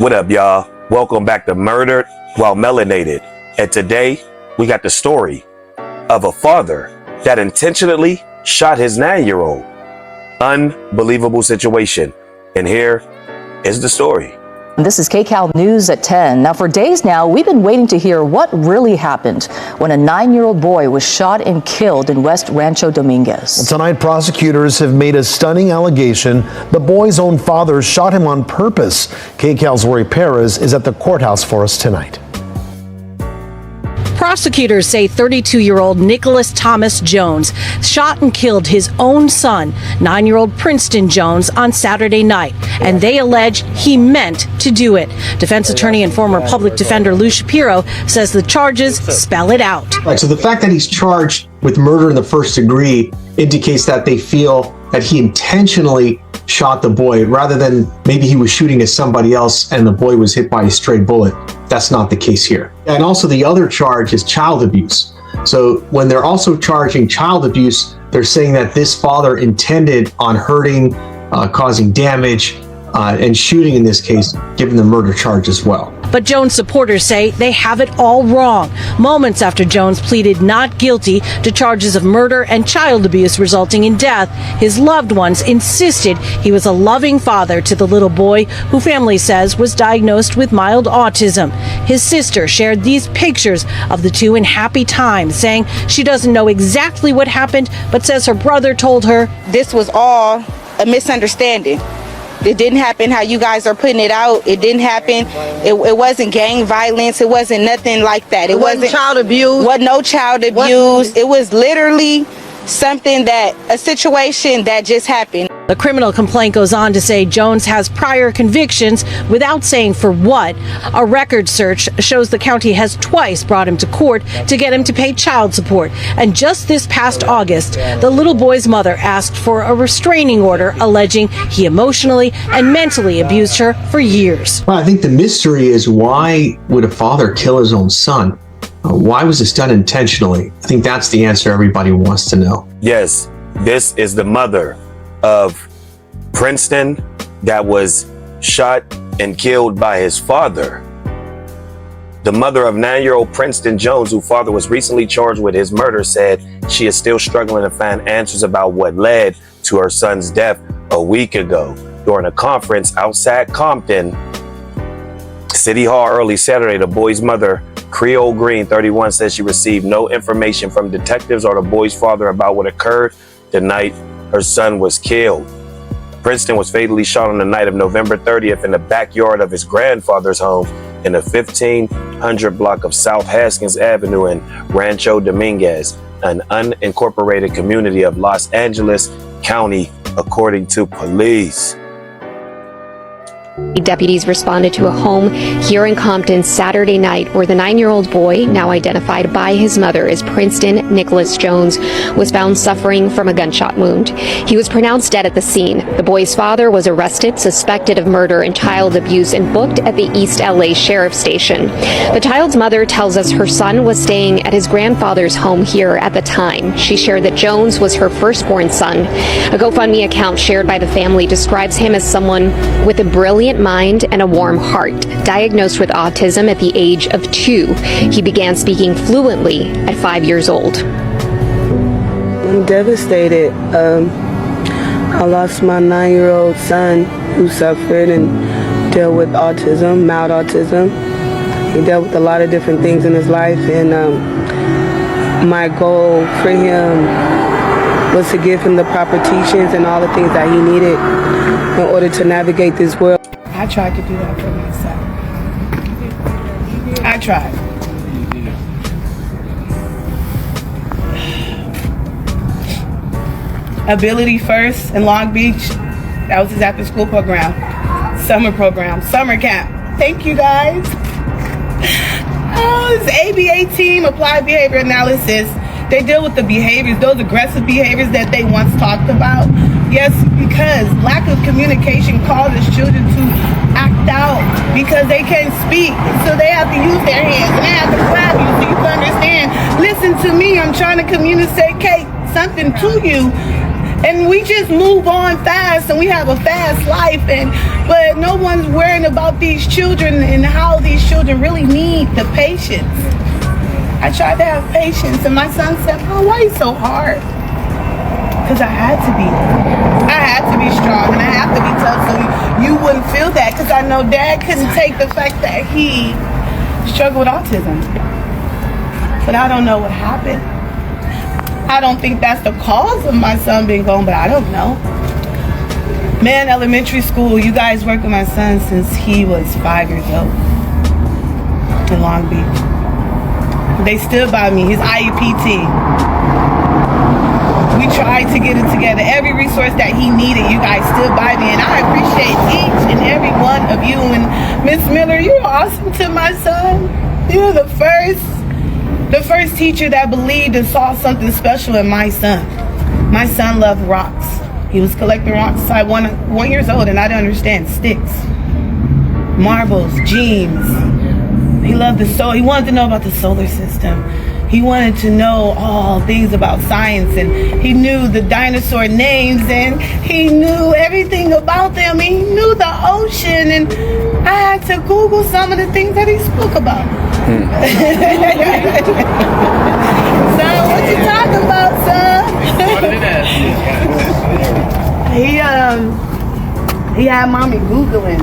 What up, y'all? Welcome back to Murdered While Melanated. And today, we got the story of a father that intentionally shot his 9-year-old. Unbelievable situation. And here is the story. This is KCAL News at 10. Now, for days now, we've been waiting to hear what really happened when a 9-year-old boy was shot and killed in West Rancho Dominguez. Well, tonight, prosecutors have made a stunning allegation. The boy's own father shot him on purpose. KCAL's Lori Perez is at the courthouse for us tonight. Prosecutors say 32-year-old Nicholas Thomas Jones shot and killed his own son, 9-year-old Princeton Jones, on Saturday night, and they allege he meant to do it. Defense attorney and former public defender Lou Shapiro says the charges spell it out. Right, so the fact that he's charged with murder in the first degree indicates that they feel that he intentionally shot the boy rather than maybe he was shooting at somebody else and the boy was hit by a stray bullet. That's not the case here. And also the other charge is child abuse. So when they're also charging child abuse, they're saying that this father intended on hurting, causing damage, and shooting in this case, given the murder charge as well. But Jones supporters say they have it all wrong. Moments after Jones pleaded not guilty to charges of murder and child abuse resulting in death, his loved ones insisted he was a loving father to the little boy who family says was diagnosed with mild autism. His sister shared these pictures of the two in happy times, saying she doesn't know exactly what happened, but says her brother told her, "This was all a misunderstanding. It didn't happen how you guys are putting it out. It didn't happen. It wasn't gang violence. It wasn't nothing like that. It wasn't child abuse. What? No child abuse. It was literally something a situation that just happened." The criminal complaint goes on to say Jones has prior convictions without saying for what. A record search shows the county has twice brought him to court to get him to pay child support. And just this past August, the little boy's mother asked for a restraining order alleging he emotionally and mentally abused her for years. Well, I think the mystery is, why would a father kill his own son? Why was this done intentionally? I think that's the answer everybody wants to know. Yes, this is the mother of Princeton that was shot and killed by his father. The mother of 9-year-old Princeton Jones, whose father was recently charged with his murder, said she is still struggling to find answers about what led to her son's death a week ago. During a conference outside Compton City Hall early Saturday, the boy's mother, Creole Green, 31, says she received no information from detectives or the boy's father about what occurred the night her son was killed. Princeton was fatally shot on the night of November 30th in the backyard of his grandfather's home in the 1500 block of South Haskins Avenue in Rancho Dominguez, an unincorporated community of Los Angeles County, according to police. Deputies responded to a home here in Compton Saturday night where the 9-year-old boy, now identified by his mother as Princeton Nicholas Jones, was found suffering from a gunshot wound. He was pronounced dead at the scene. The boy's father was arrested, suspected of murder and child abuse, and booked at the East LA Sheriff's Station. The child's mother tells us her son was staying at his grandfather's home here at the time. She shared that Jones was her firstborn son. A GoFundMe account shared by the family describes him as someone with a brilliant mind and a warm heart. Diagnosed with autism at the age of 2, he began speaking fluently at 5 years old. I'm devastated. I lost my 9-year-old son who suffered and dealt with autism, mild autism. He dealt with a lot of different things in his life, and my goal for him was to give him the proper teachings and all the things that he needed in order to navigate this world. I tried to do that for myself. I tried. Ability First in Long Beach. That was his after school program. Summer camp. Thank you guys. Oh, this ABA team, Applied Behavior Analysis. They deal with the behaviors, those aggressive behaviors that they once talked about. Yes, because lack of communication causes children to act out because they can't speak. So they have to use their hands and they have to grab you so you can understand. Listen to me, I'm trying to communicate something to you. And we just move on fast and we have a fast life, and But no one's worrying about these children and how these children really need the patience. I tried to have patience, and my son said, "Oh, why are you so hard?" Because I had to be. I had to be strong, and I have to be tough so you wouldn't feel that, because I know Dad couldn't take the fact that he struggled with autism. But I don't know what happened. I don't think that's the cause of my son being gone, but I don't know. Man, elementary school, you guys worked with my son since he was 5 years old in Long Beach. They stood by me, his IEP team. We tried to get it together. Every resource that he needed, you guys stood by me, and I appreciate each and every one of you. And Miss Miller, you're awesome to my son. You're the first teacher that believed and saw something special in my son. My son loved rocks. He was collecting rocks since I was 1 year old, and I didn't understand sticks, marbles, gems. He loved the soul. He wanted to know about the solar system. He wanted to know all things about science, and he knew the dinosaur names, and he knew everything about them. He knew the ocean, and I had to Google some of the things that he spoke about. Son, what you talking about, son? He had mommy Googling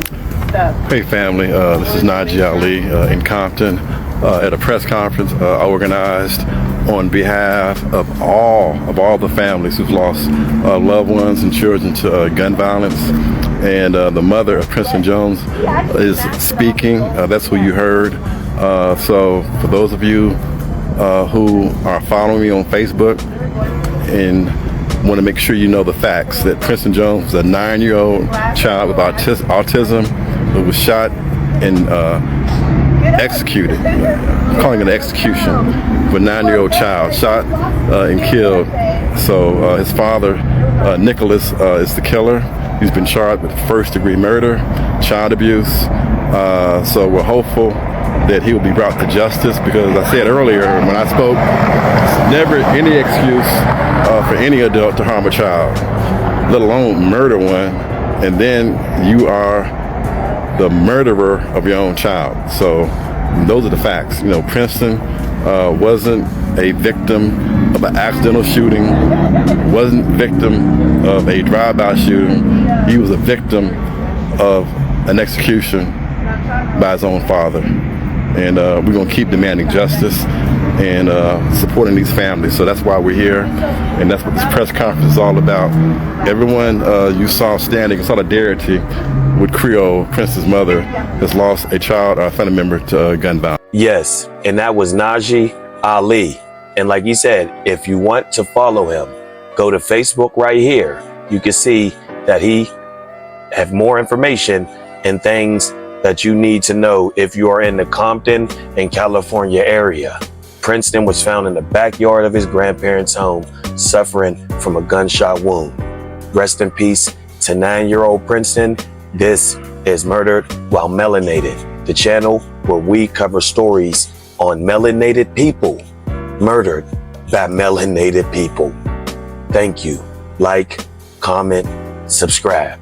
stuff. Hey family, this is Najee Ali in Compton at a press conference I organized on behalf of all the families who've lost loved ones and children to gun violence. And the mother of Princeton Jones is speaking. That's who you heard. So for those of you who are following me on Facebook and want to make sure you know the facts, that Princeton Jones was a 9-year-old child with autism who was shot and executed. I'm calling it an execution of a 9-year-old child shot and killed. So his father, Nicholas, is the killer. He's been charged with first-degree murder, child abuse. So we're hopeful that he will be brought to justice, because as I said earlier when I spoke, it's never any excuse for any adult to harm a child, let alone murder one, and then you are the murderer of your own child. So those are the facts. You know, Princeton wasn't a victim of an accidental shooting, wasn't a victim of a drive-by shooting. He was a victim of an execution by his own father. And we're going to keep demanding justice and supporting these families. So that's why we're here, and that's what this press conference is all about. Everyone you saw standing in solidarity with Creole, Princeton's mother, has lost a child or a family member to gun violence. Yes, and that was Najee Ali. And like you said, if you want to follow him, go to Facebook right here. You can see that he have more information and things that you need to know if you are in the Compton and California area. Princeton was found in the backyard of his grandparents' home, suffering from a gunshot wound. Rest in peace to 9-year-old Princeton. This is Murdered While Melanated, the channel where we cover stories on melanated people, murdered by melanated people. Thank you. Like, comment, subscribe.